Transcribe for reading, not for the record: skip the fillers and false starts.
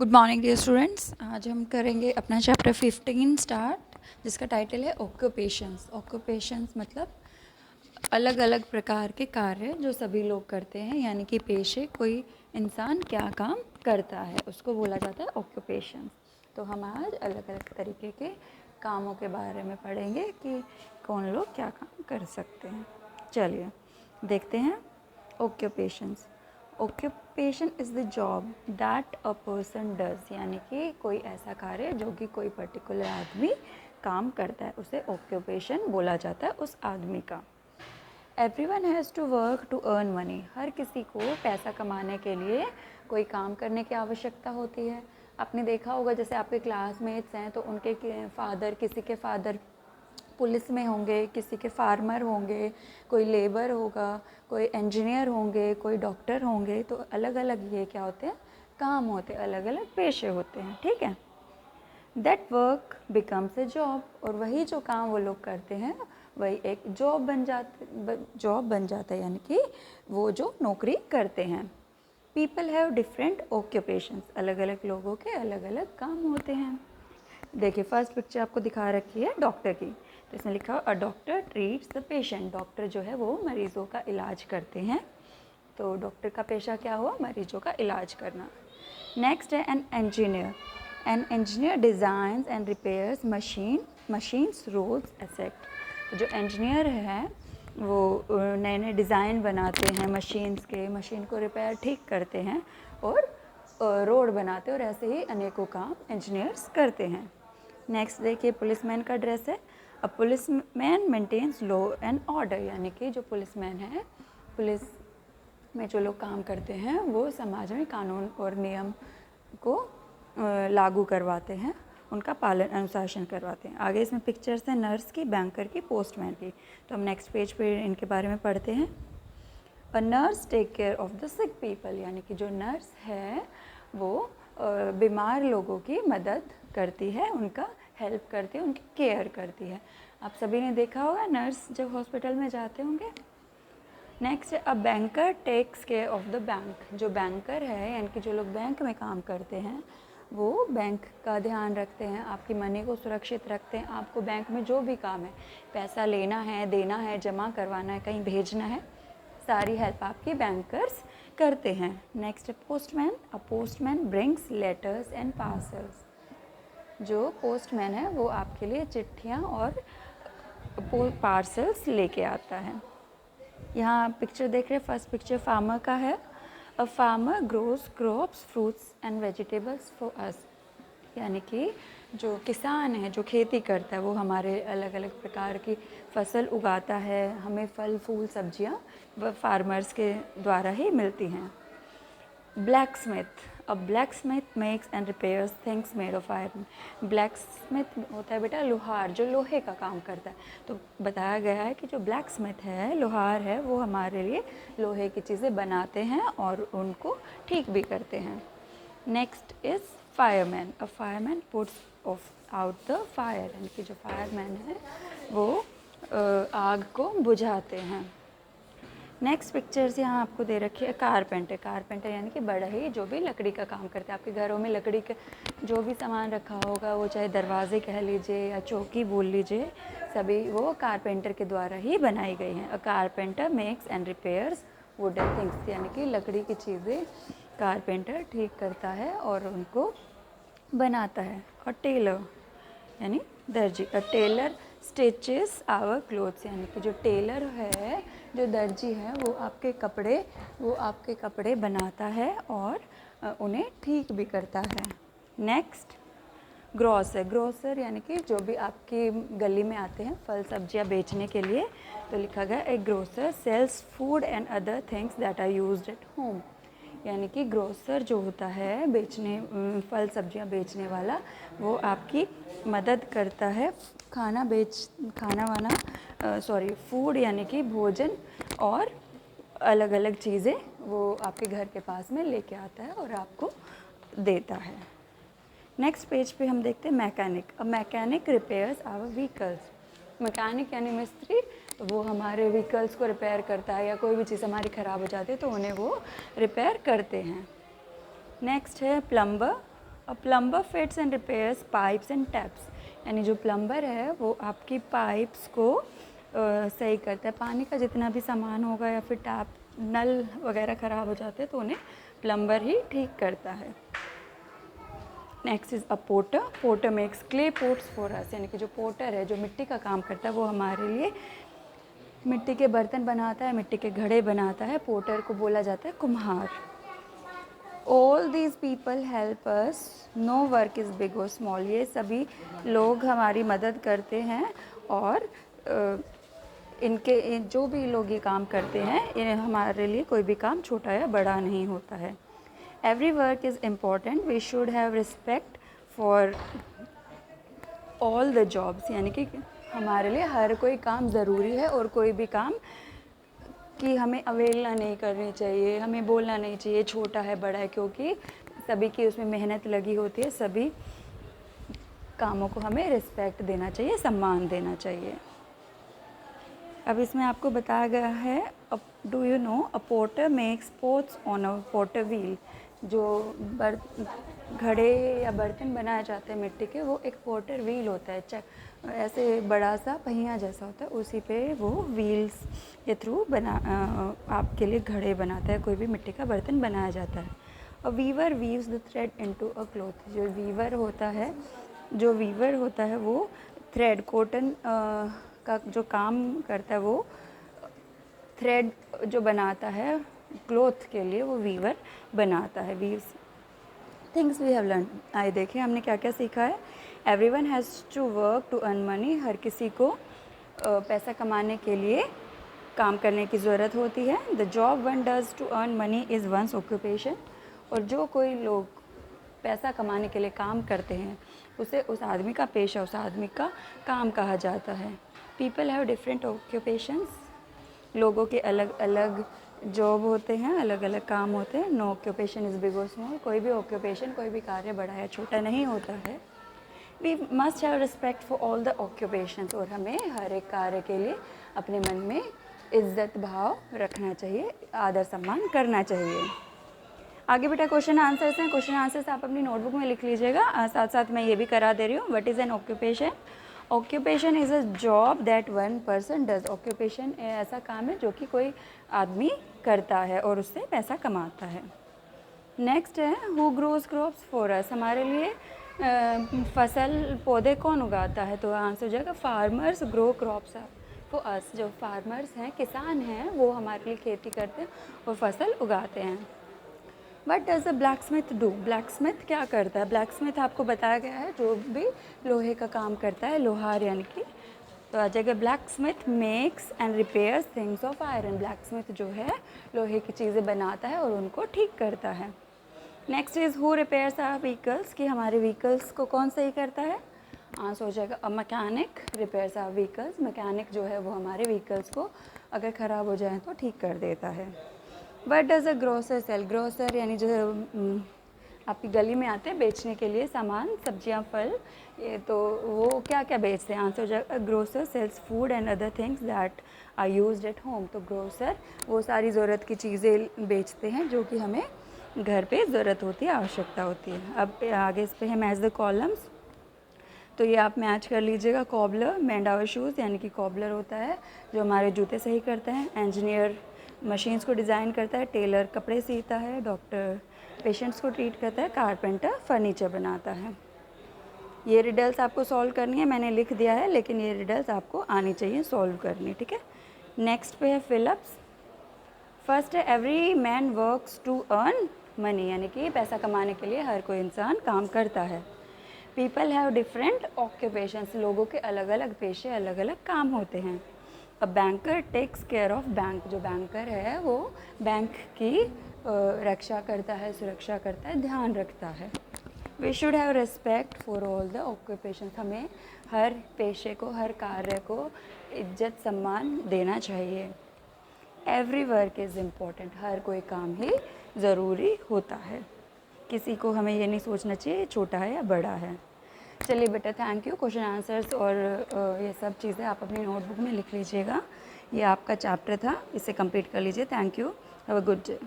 Good morning dear students. आज हम करेंगे अपना चैप्टर 15 स्टार्ट, जिसका टाइटल है ऑक्यूपेशंस। ऑक्यूपेशंस मतलब अलग अलग प्रकार के कार्य जो सभी लोग करते हैं, यानी कि पेशे। कोई इंसान क्या काम करता है उसको बोला जाता है ऑक्यूपेशंस। तो हम आज अलग अलग तरीके के कामों के बारे में पढ़ेंगे कि कौन लोग क्या काम कर सकते हैं। चलिए देखते हैं occupations. Occupation is the job that a person does, यानी कि कोई ऐसा कार्य जो कि कोई पर्टिकुलर आदमी काम करता है, उसे ऑक्यूपेशन बोला जाता है उस आदमी का। Everyone has to work to earn money, हर किसी को पैसा कमाने के लिए कोई काम करने की आवश्यकता होती है। आपने देखा होगा जैसे आपके क्लासमेट्स हैं तो उनके फादर, किसी के फादर पुलिस में होंगे, किसी के फार्मर होंगे, कोई लेबर होगा, कोई इंजीनियर होंगे, कोई डॉक्टर होंगे। तो अलग अलग ये क्या होते हैं, काम होते हैं, अलग अलग पेशे होते हैं। ठीक है, that work becomes a job, और वही जो काम वो लोग करते हैं वही एक जॉब बन जाता है, यानी कि वो जो नौकरी करते हैं। पीपल हैव डिफरेंट ऑक्यूपेशंस, अलग अलग लोगों के अलग अलग काम होते हैं। देखिए फर्स्ट पिक्चर आपको दिखा रखी है डॉक्टर की, तो इसमें लिखा a doctor treats the patient, doctor जो है वो मरीज़ों का इलाज करते हैं। तो डॉक्टर का पेशा क्या हुआ, मरीजों का इलाज करना। नेक्स्ट है an engineer designs and repairs machines roads asset. जो इंजीनियर है वो नए नए डिज़ाइन बनाते हैं मशीन्स के, मशीन को रिपेयर ठीक करते हैं और रोड बनाते हैं, और ऐसे ही अनेकों काम इंजीनियर्स करते हैं। नेक्स्ट देखिए पुलिसमैन का ड्रेस है। A policeman maintains law and order, यानी कि जो पुलिसमैन है, पुलिस में जो लोग काम करते हैं वो समाज में कानून और नियम को लागू करवाते हैं, उनका पालन अनुशासन करवाते हैं। आगे इसमें पिक्चर्स हैं नर्स की, बैंकर की, पोस्टमैन की। तो हम नेक्स्ट पेज पे इनके बारे में पढ़ते हैं। A nurse take care of the sick people, यानी कि जो नर्स है वो बीमार लोगों की मदद करती है, उनका हेल्प करती है, उनकी केयर करती है। आप सभी ने देखा होगा नर्स जब हॉस्पिटल में जाते होंगे। Next a banker takes care of the bank, जो बैंकर है यानी कि जो लोग बैंक में काम करते हैं वो बैंक का ध्यान रखते हैं, आपकी मनी को सुरक्षित रखते हैं। आपको बैंक में जो भी काम है, पैसा लेना है, देना है, जमा करवाना है, कहीं भेजना है, सारी हेल्प आपकी बैंकर्स करते हैं। Next postman, a postman brings letters and parcels, जो पोस्टमैन है वो आपके लिए चिट्ठियाँ और पार्सल्स लेके आता है। यहाँ पिक्चर देख रहे हैं, फर्स्ट पिक्चर फार्मर का है। A farmer grows crops fruits and vegetables for us, यानी कि जो किसान है, जो खेती करता है, वो हमारे अलग अलग प्रकार की फसल उगाता है, हमें फल फूल सब्जियाँ वह फार्मर्स के द्वारा ही मिलती हैं। Blacksmith, a blacksmith makes and repairs things made of iron, blacksmith होता है बेटा लोहार, जो लोहे का काम करता है। तो बताया गया है कि जो ब्लैकस्मिथ है, लोहार है, वो हमारे लिए लोहे की चीज़ें बनाते हैं और उनको ठीक भी करते हैं। Next is fireman, a fireman puts of out the fire, यानी कि जो फायरमैन है वो आग को बुझाते हैं। नेक्स्ट पिक्चर्स यहाँ आपको दे रखी है कारपेंटर। कारपेंटर यानी कि बढ़ई, जो भी लकड़ी का काम करते हैं। आपके घरों में लकड़ी का जो भी सामान रखा होगा, वो चाहे दरवाजे कह लीजिए या चौकी बोल लीजिए, सभी वो कारपेंटर के द्वारा ही बनाई गई हैं। अ carpenter makes and repairs wooden things, यानी कि लकड़ी की चीज़ें कारपेंटर ठीक करता है और उनको बनाता है। और टेलर यानी दर्जी, a tailor stitches our clothes, यानी कि जो टेलर है, जो दर्जी है, वो आपके कपड़े बनाता है और उन्हें ठीक भी करता है। नेक्स्ट ग्रोसर, ग्रोसर यानी कि जो भी आपकी गली में आते हैं फल सब्जियां बेचने के लिए, तो लिखा गया a grocer sells food and other things that are used at home, यानी कि ग्रोसर जो होता है बेचने, फल सब्जियां बेचने वाला, वो आपकी मदद करता है फूड यानी कि भोजन और अलग अलग चीज़ें वो आपके घर के पास में लेके आता है और आपको देता है। नेक्स्ट पेज पे हम देखते हैं mechanic. A mechanic repairs our vehicles, mechanic यानी मिस्त्री, वो हमारे व्हीकल्स को रिपेयर करता है, या कोई भी चीज़ हमारी ख़राब हो जाती है तो उन्हें वो रिपेयर करते हैं। नेक्स्ट है plumber, a plumber fits and repairs pipes and taps, यानी जो प्लम्बर है वो आपकी पाइप्स को सही करता है। पानी का जितना भी सामान होगा या फिर टैप नल वगैरह ख़राब हो जाते हैं तो उन्हें प्लम्बर ही ठीक करता है। Next is a potter. Potter makes clay pots for us, यानी कि जो पोटर है, जो मिट्टी का काम करता है, वो हमारे लिए मिट्टी के बर्तन बनाता है, मिट्टी के घड़े बनाता है। पोटर को बोला जाता है कुम्हार। All these people help us, no work is big or small, ये सभी लोग हमारी मदद करते हैं और इनके जो भी लोग ये काम करते हैं हमारे लिए कोई भी काम छोटा या बड़ा नहीं होता है। Every work is important, we should have respect for all the jobs, यानी कि हमारे लिए हर कोई काम ज़रूरी है और कोई भी काम कि हमें अवहेलना नहीं करनी चाहिए, हमें बोलना नहीं चाहिए छोटा है बड़ा है, क्योंकि सभी की उसमें मेहनत लगी होती है। सभी कामों को हमें रिस्पेक्ट देना चाहिए, सम्मान देना चाहिए। अब इसमें आपको बताया गया है, do you know a potter makes pots on a potter wheel, जो घड़े या बर्तन बनाए जाते हैं मिट्टी के, वो एक पोटर व्हील होता है, ऐसे बड़ा सा पहिया जैसा होता है, उसी पे वो व्हील्स के थ्रू आपके लिए घड़े बनाता है, कोई भी मिट्टी का बर्तन बनाया जाता है। A weaver weaves the thread into a cloth, जो वीवर होता है वो थ्रेड कॉटन का जो काम करता है, वो थ्रेड जो बनाता है क्लॉथ के लिए, वो वीवर बनाता है। Weaves things we have learn, आइए देखिए हमने क्या क्या सीखा है। Everyone has to work to earn money, हर किसी को पैसा कमाने के लिए काम करने की ज़रूरत होती है। The job one does to earn money is one's occupation, और जो कोई लोग पैसा कमाने के लिए काम करते हैं उसे उस आदमी का पेशा, उस आदमी का काम कहा जाता है। पीपल हैव डिफरेंट ऑक्यूपेशंस, लोगों के अलग अलग जॉब होते हैं, अलग अलग काम होते हैं। No occupation is big or small, कोई भी ऑक्यूपेशन, कोई भी कार्य बड़ा या छोटा नहीं होता है। We must have respect for all the occupations, और हमें हर एक कार्य के लिए अपने मन में इज्जत भाव रखना चाहिए, आदर सम्मान करना चाहिए। आगे बेटा क्वेश्चन आंसर्स हैं, क्वेश्चन आंसर्स आप अपनी नोटबुक में लिख लीजिएगा, साथ साथ मैं ये भी करा दे रही हूँ। What is an occupation? Occupation is a job that one person does, occupation ऐसा काम है जो कि कोई आदमी करता है और उससे पैसा कमाता है। नेक्स्ट है who grows crops for us, हमारे लिए फसल पौधे कौन उगाता है? तो आंसर हो जाएगा farmers grow crops for us, जो फार्मर्स हैं, किसान हैं, वो हमारे लिए खेती करते हैं और फसल उगाते हैं। What does the black Smith do, black Smith क्या करता है? ब्लैक स्मिथ आपको बताया गया है जो भी लोहे का काम करता है, लोहार यानी कि, तो आ जाएगा black Smith makes and repairs things of iron, black Smith जो है लोहे की चीज़ें बनाता है और उनको ठीक करता है। Next is who repairs our vehicles, कि हमारे व्हीकल्स को कौन सही करता है? आंसर हो जाएगा a mechanic repairs our vehicles, mechanic जो है वो हमारे व्हीकल्स को अगर ख़राब हो जाए तो ठीक कर देता है। What does a grocer sell, grocer यानी जो आपकी गली में आते हैं बेचने के लिए सामान, सब्जियां, फल, ये तो वो क्या क्या बेचते हैं? आंसर हो जाएगा grocer sells food and other things that are used at home, तो ग्रोसर वो सारी ज़रूरत की चीज़ें बेचते हैं जो कि हमें घर पे ज़रूरत होती है, आवश्यकता होती है। अब आगे इस पे है मैच द कॉलम्स, तो ये आप मैच कर लीजिएगा। कॉबलर मेंड आवर शूज़, यानी कि कॉबलर होता है जो हमारे जूते सही करता है। इंजीनियर मशीन्स को डिज़ाइन करता है। टेलर कपड़े सीता है। डॉक्टर पेशेंट्स को ट्रीट करता है। कारपेंटर फर्नीचर बनाता है। ये रिडल्स आपको सॉल्व करनी है, मैंने लिख दिया है, लेकिन ये रिडल्स आपको आनी चाहिए सॉल्व करनी, ठीक है। नेक्स्ट पे है फिलअप्स। फर्स्ट है every man works to earn money, यानी कि पैसा कमाने के लिए हर कोई इंसान काम करता है। पीपल हैव डिफरेंट ऑक्यूपेशंस, लोगों के अलग अलग पेशे, अलग अलग काम होते हैं। A banker takes care of bank, जो बैंकर है वो बैंक की रक्षा करता है, सुरक्षा करता है, ध्यान रखता है। We should have respect for all the occupations, हमें हर पेशे को, हर कार्य को इज्जत सम्मान देना चाहिए। एवरी वर्क इज़ इम्पॉर्टेंट, हर कोई काम ही ज़रूरी होता है, किसी को हमें ये नहीं सोचना चाहिए छोटा है या बड़ा है। चलिए बेटा थैंक यू। क्वेश्चन आंसर्स और ये सब चीज़ें आप अपनी नोटबुक में लिख लीजिएगा। ये आपका चैप्टर था, इसे कंप्लीट कर लीजिए। Thank you, have a good day.